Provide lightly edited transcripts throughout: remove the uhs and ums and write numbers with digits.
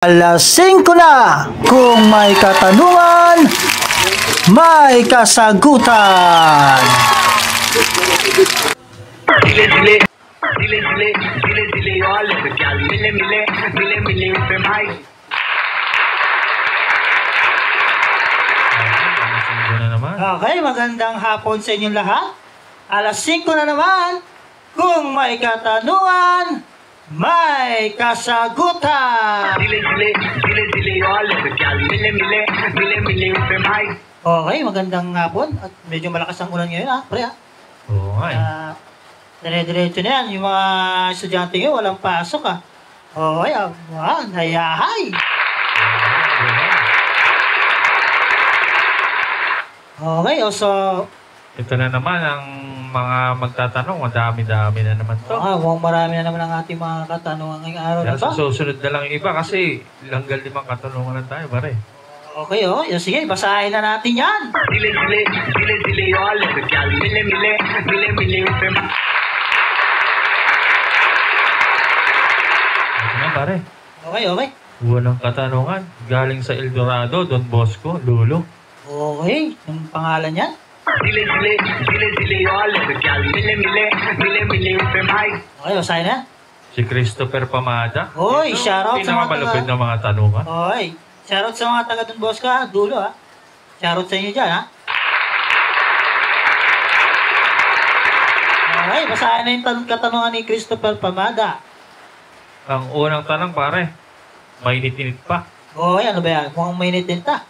Alas 5 na, kung may katanungan, may kasagutan. Okay, magandang hapon sa inyong lahat. Alas 5 na naman, kung may katanungan, may kasagutan. Okay, magandang hapon. At medyo malakas ang ulan ngayon, ha? Pre, ha? Oo nga eh. Dire-diretso na yan. Yung mga estudyante ngayon, walang pasok, ha? Okay, nayahay. Okay, so... Ito na naman ang mga magtatanong. Ang dami-dami na naman to. Marami na naman ang ating mga katanungan ngayong araw na to. Susunod na lang yung iba kasi langgal 5 katanungan lang tayo, pare. Okay, sige, basahin na natin yan. Ito na, pare. Okay. Unang katanungan. Galing sa El Dorado, Don Bosco, Lolo. Okay, yung pangalan yan? Okay, basahin na. Si Christopher Pamada. Oy, shoutout sa mga pinakamalupit ng mga tanungan. Oy, shoutout sa mga taga Don Bosco, ha? Dulo, ha? Shoutout sa inyo dyan, ha? Okay, basahin na yung katanungan ni Christopher Pamada. Ang unang tanong, pare. Mainit-init pa. Oy, ano ba yan? Mukhang mainit-init, ha?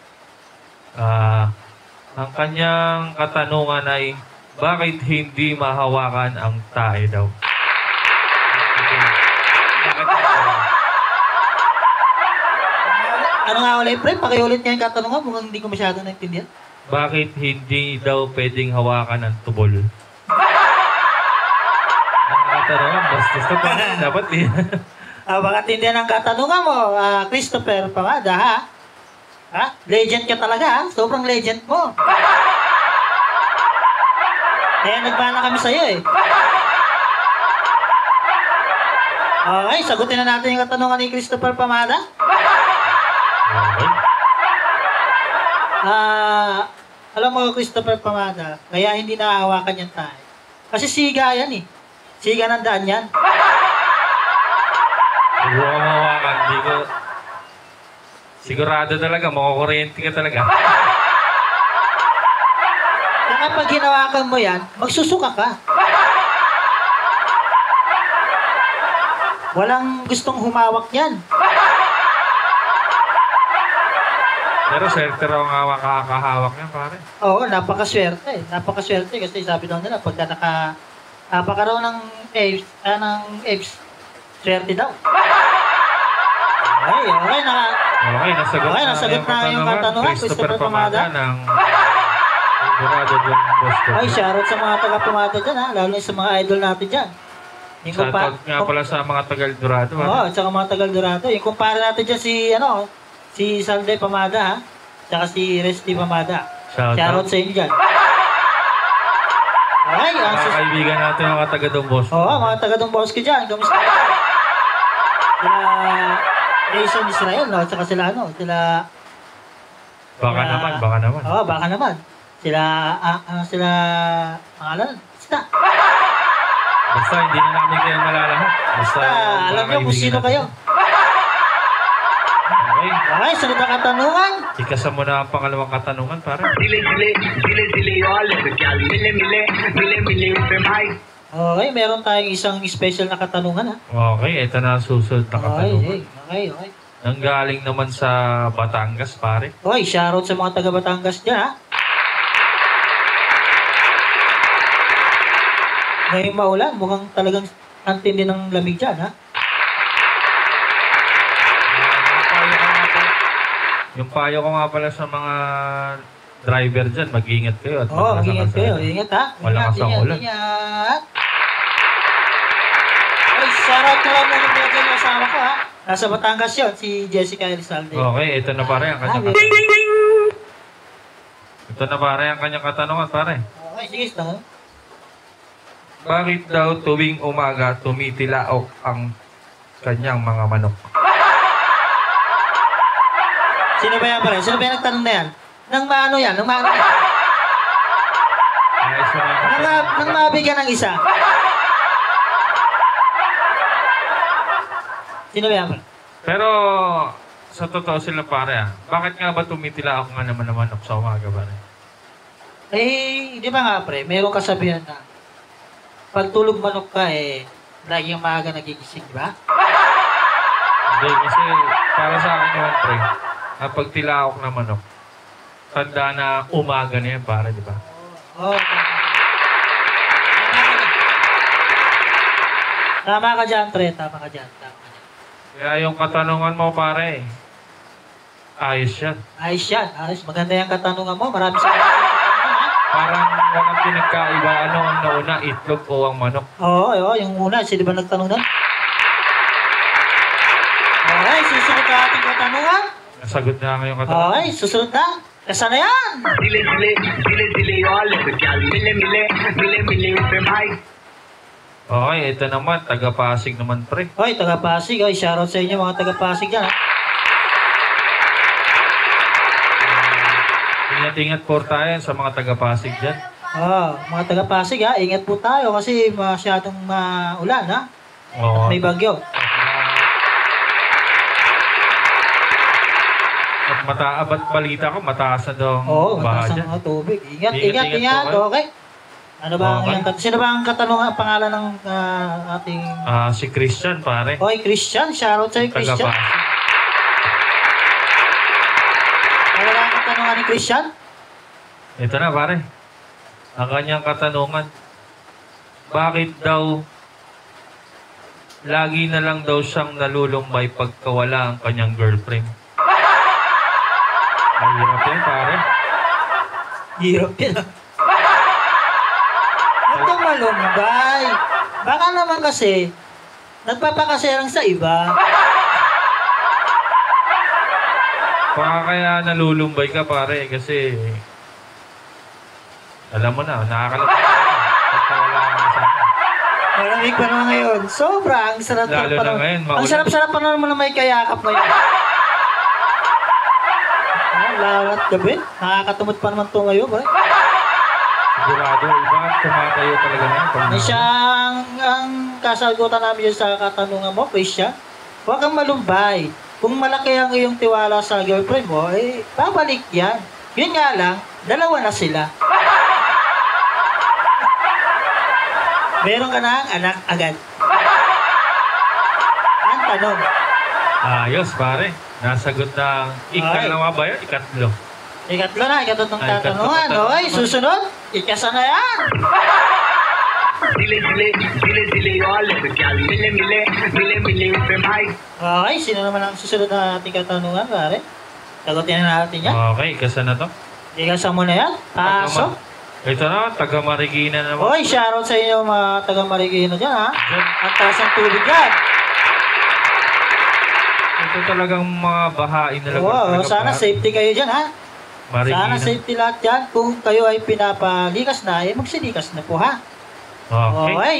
Ang kanyang katanungan ay, bakit hindi mahawakan ang tae daw? Ano nga ulit, pre? Pakiulit niya yung katanungan. Mukhang hindi ko masyado naintindihan. Bakit hindi daw pwedeng hawakan ang tubol? Ang katanungan, basta pa dapat eh. Baka tindihan ang katanungan mo, Christopher Pamada, ha? Ha? Legend ka talaga, ha? Sobrang legend mo. Kaya nagbana kami sa'yo, eh. Okay, sagutin na natin yung katanungan ni Christopher Pamada. Okay. Alam mo, Christopher Pamada, kaya hindi nahahawakan yan tayo. Kasi siga yan, eh. Siga ng daan yan. Huwag ka mahawakan, hindi ko... Sigurado talaga, makakuryente ka talaga. Kaya kapag hinawakan mo yan, magsusuka ka. Walang gustong humawak yan. Pero swerte raw ang kakahawak niya, pare. Oo, napakaswerte. Napakaswerte kasi sabi daw nila, pagka napakaroon ng apes, swerte daw. Okay, nasagot na yung katanungan. Christopher Pamada ng El Dorado, Don Bosco. Ay, shoutout sa mga taga-Pamada dyan, ha? Lalo sa mga idol natin dyan. Shoutout nga pala sa mga taga-El Dorado. Oo, at saka mga taga-El Dorado. Yung kumpara natin dyan si Salde Pamada, ha? Tsaka si Resty Pamada. Shoutout sa inyo dyan. Okay, mga kaibigan natin mga taga-Don Bosco. Oo, mga taga-Don Bosco dyan. Kamusta ka? Jason Israel, no? Tsaka sila. Baka naman. Oo, baka naman. Sila, pangalan? Basta hindi na namin kayo malalahat. Basta alam nyo kung sino kayo. Okay, sunod na katanungan. Ikasa mo na ang pangalawang katanungan, pare. Okay, meron tayong isang special na katanungan, ha? Okay, ito na susunod na katanungan. Okay. Nanggaling naman sa Batangas, pare. Okay, shoutout sa mga taga Batangas dyan, ha? Ngayong maulan, mukhang talagang antindi ng lamig dyan, ha? Yung payo ko nga pala sa mga driver dyan, mag-iingat kayo. Mag-iingat kayo. Ingat, ha? Malakas ang ulan. Ingat. Ay, shoutout na lang muna mga dyan yung asawa ko, ha? Nasa Batangas yun, si Jessica Elizalde. Okay, ito na pare ang kanyang katanungan, pare. Okay, sige, ito. Bakit daw tuwing umaga tumitilaok ang kanyang mga manok? Sino ba yan pare? Sino ba yung nagtanong na yan? Nang maano yan? Nang maano yan? Ayos na mga Nang mabigyan ng isa. Sino ba yan pare? Pero, sa totoo sila pare bakit nga ba tumitila ako nga naman ng manok sa umaga pare? Eh, di ba nga pre, meron kasabihan na pag tulog manok ka lagi yung maaga nagigising, di ba? Hindi, kasi para sa akin naman pre, pag tilaok na manok, tanda na umaga na yan pare, di ba? Oo. Tama ka dyan, pre. Tama ka dyan. Kaya yung katanungan mo pare, ayos yan. Ayos yan. Ayos. Maganda yung katanungan mo. Marami sa katanungan, ha? Parang walang pinagkaiba ano ang nauna, itlog o ang manok. Oo, yung una. Sino ba nagtanong nun? Okay, susunod na ating katanungan. Nasagot na nga yung katanungan. Okay, susunod na. Kasana yan? Dile all of the gal. Mile पे भाई. Okay, ito naman, taga-Pasig naman pre. Hoy, taga-Pasig. Hoy, shoutout sa inyo mga taga-Pasig dyan, ha? Ingat-ingat po tayo sa mga taga-Pasig dyan. Mga taga-Pasig, ha? Ingat po tayo kasi masyadong ulan, ha? Oo. May bagyo. At balita ko, mataas na daw Oo, ang baha mataas dyan. ang tubig. Ingat, Ingat po kayo. okay? Ano ba ang Okay. Sino ba ang katanungan, pangalan ng ating... Si Christian pare. Hoy, Christian. Shoutout sa'yo, Christian. Taga-Pasig. Ano ba ang katanungan ni Christian? Ito na pare. Ang kanyang katanungan. Bakit daw lagi na lang daw siyang nalulumbay pagkawala ang kanyang girlfriend? Ay, hirap yan pare. Hirap yun. Huwag kang malumbay. Baka naman kasi, nagpapakaserang sa iba. Baka kaya nalulumbay ka pare kasi alam mo na, nakakalapit ka na. Pagkawala ang asawa. Malamig pa naman ngayon. Sobra, ang sarap Lalo pa na naman. ngayon, Ang maulan. sarap-sarap pa naman na may kayakap ngayon. Lawat gabi. Nakakatumot pa naman to ngayon, ba? Sigurado, iba tumatayo talaga na. May siyang ang kasagutan namin yun sa katanungan mo, Christian. Huwag kang malumbay. Kung malaki ang iyong tiwala sa girlfriend mo, babalik yan. Yun nga lang, dalawa na sila. Meron ka na ang anak agad. Ang tanong. Ayos pare, nasagot na ikalawa ba yun? Ikatlo. Ikatlo na, ikatlong Ay, katanungan. ikatlong Okay, susunod. Ikasa na yan. Dile all of the gal. Mile पे भाई. Okay, sino naman ang susunod na ating katanungan, pare? Sagutin na natin yan. Okay, kasa na to? Ikasa mo na yan. Paso. Ito na, taga Marikina naman. Hoy, shoutout sa inyo mga taga Marikina dyan, ha? Diyan, Ang taas ng tubig dyan. ito talagang mga bahain na lang. Oo, sana safety kayo dyan, ha? Marikina. Sana safety lahat dyan. Kung kayo ay pinapalikas na, magsilikas na po, ha? Okay. Okay.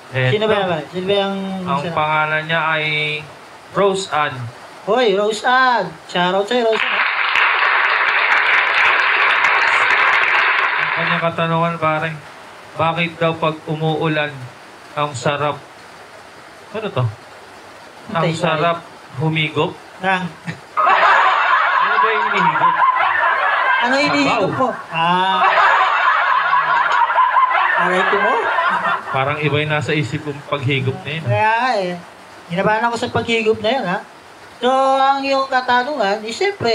Eto, Sino ba yan, pare? Sino ba yung... ang pangalan niya ay Rose Ann. Hoy, Rose Ann. Shoutout sa'yo, Rose Ann, ha? Ang kanyang katanungan pare, bakit daw pag umuulan, ang sarap, ano to? Ang Hintay, sarap humigop? Nang, Ano ba yung hinihigop? ano hinihigop mo? Aray ko mo? Parang iba yung nasa isip kong paghigop na yun. Kaya nga hinabahan ako sa paghigop na yun, ha? So, ang iyong katanungan, siyempre,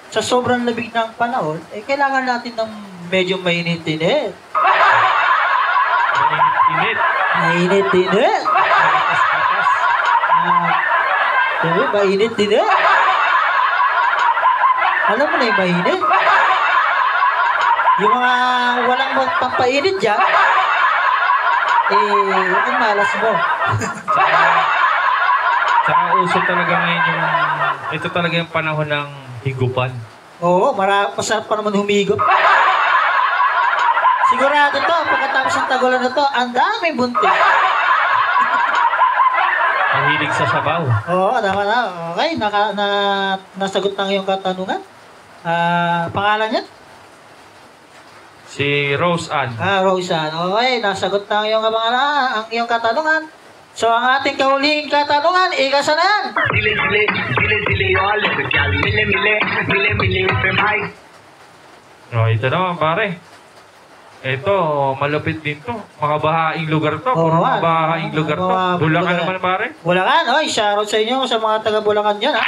sa sobrang labig ng panahon, kailangan natin ng medyo mainit-init. Init. Mainit-init. Katas-katas. Sabi, mainit-init. Alam mo na yung mainit? Yung mga walang pampainit dyan, ang malas mo. Tsaka uso talaga ngayon yung, ito talaga yung panahon ng higupan. Oo, masarap pa naman humigop. Sigurado to, pagkatapos ng tagulan na to, ang daming buntis. Mahilig sa sabaw. Oo, tama na. Okay, nasagot na ang iyong katanungan. Pangalan niya? Si Rose Ann. Roseanne. Okay, nasagot na ang iyong katanungan. So, ang ating kahuling katanungan, ikasa na yan. Dile dile, dile dile yo lepe gal mile mile, mile mile pe bhai. O, ito naman pare. Ito, malupit din to. Mga bahaing lugar to. Oo, Puro mga bahaing lugar to. mga Bulacan lugar. naman pare. Bulacan, oy, shoutout sa inyo sa mga taga Bulacan dyan, ha?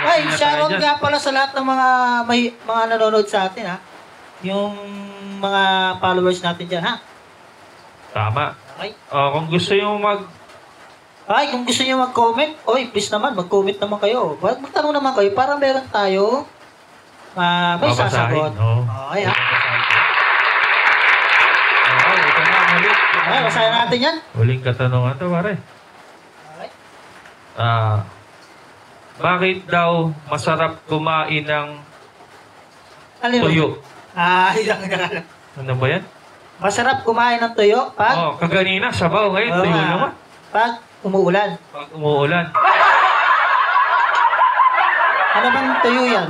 Ay, shoutout nga pala sa lahat ng mga nanonood sa atin, ha? Yung mga followers natin dyan, ha? Tama. Okay. Kung gusto nyo Kung gusto nyo mag-comment, oy, please naman, mag-comment naman kayo. Magtanong naman kayo para meron tayo may babasahin, sasagot. oo. Okay, ha? Okay, ito na ang ulit. Okay, basahin natin yan. Huling katanungan to pare. Okay. Bakit daw masarap kumain ng Ano yun? tuyo? Yung Ano ba yan? masarap kumain ng tuyo pag, Kaganina, sabaw. Ngayon, tuyo naman. pag umuulan. Pag umuulan. Ano bang tuyo yan?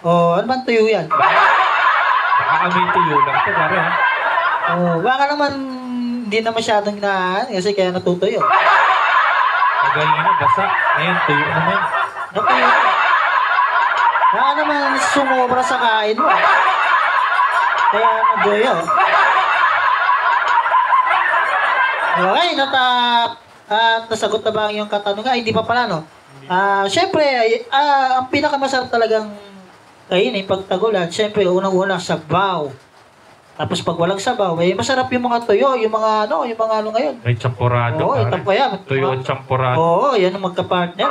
Ano bang tuyo yan? Nakaamoy tuyo lang to pare ha. Baka naman hindi na masyadong inaan kasi kaya natutuyo. Kaganina, basa. Ngayon, tuyo naman. Natuyo. Baka naman sumobra sa kain mo. Kaya natuyo. Okay, nasagot na ba ang iyong katanungan? Hindi pa pala, no? Siyempre, ang pinakamasarap talagang kainin pag tagulan, siyempre, unang-una, sabaw. Tapos pag walang sabaw, masarap yung mga tuyo, yung mga ano ngayon. May champurado Oo, ito pa yan. Tuyo at champurado. Oo, yan ang magka-partner.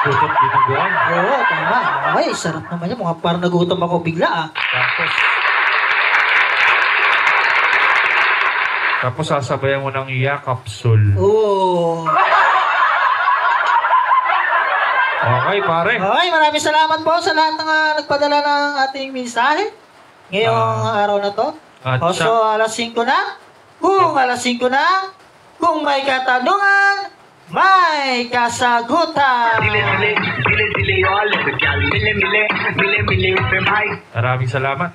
Putot binuguan. Oo, tama. Okay, sarap naman yan. Mga parang nagutom ako bigla, Tapos sasabayan mo ng capsule. Oo. Okay, pare. Okay, maraming salamat po sa lahat ng nagpadala ng ating mensahe ngayong araw na to. At So, alas 5 na. Kung alas 5 na, kung may katanungan, may kasagutan. Dile dile, dile dile yo lepe gal mile mile, mile mile pe bhai. maraming salamat.